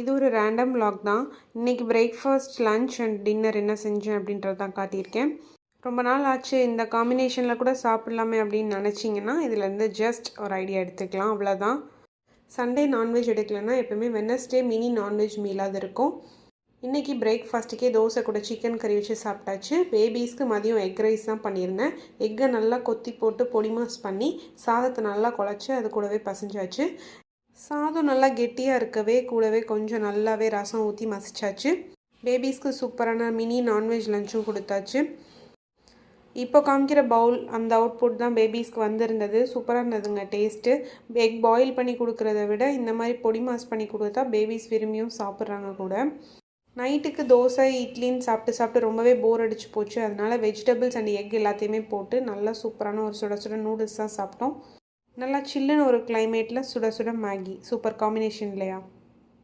இது ஒரு random vlog தான். இன்றைக்கி பிரேக்ஃபாஸ்ட், லன்ச் அண்ட் டின்னர் என்ன செஞ்சேன் அப்படின்றது தான் காட்டியிருக்கேன். ரொம்ப நாள் ஆச்சு இந்த காம்பினேஷனில் கூட சாப்பிட்லாமே அப்படின்னு நினச்சிங்கன்னா இதிலேருந்து ஜஸ்ட் ஒரு ஐடியா எடுத்துக்கலாம், அவ்வளோதான். சண்டே நான்வெஜ் எடுக்கலைன்னா எப்போவுமே வெட்னஸ்டே மினி நான்வெஜ் மீலாவது இருக்கும். இன்றைக்கி பிரேக்ஃபாஸ்ட்டுக்கே தோசை கூட சிக்கன் கறி வச்சு சாப்பிட்டாச்சு. பேபிஸ்க்கு மதியம் எக் ரைஸ் தான் பண்ணியிருந்தேன். எக்கை நல்லா கொத்தி போட்டு பொடி மாஸ் பண்ணி சாதத்தை நல்லா குழச்சி அது கூடவே பசைஞ்சாச்சு. சாதம் நல்லா கெட்டியாக இருக்கவே கூடவே கொஞ்சம் நல்லாவே ரசம் ஊற்றி மசிச்சாச்சு. பேபிஸ்க்கு சூப்பரான மினி நான்வெஜ் லஞ்சும் கொடுத்தாச்சு. இப்போ காமிக்கிற பவுல் அந்த அவுட்புட் தான் பேபிஸ்க்கு வந்திருந்தது. சூப்பராக இருந்ததுங்க டேஸ்ட்டு. எக் பாயில் பண்ணி கொடுக்குறத விட இந்த மாதிரி பொடி மாஸ் பண்ணி கொடுத்தா பேபிஸ் விரும்பியும் சாப்பிட்றாங்க கூட. நைட்டுக்கு தோசை இட்லின்னு சாப்பிட்டு ரொம்பவே போர் அடிச்சு போச்சு. அதனால் வெஜிடபிள்ஸ் அண்ட் எக் எல்லாத்தையுமே போட்டு நல்லா சூப்பரான ஒரு சுட சுட நூடுல்ஸ் தான் சாப்பிட்டோம். நல்லா சில்லுன்னு ஒரு கிளைமேட்டில் சுட சுட மேகி, சூப்பர் காம்பினேஷன் இல்லையா?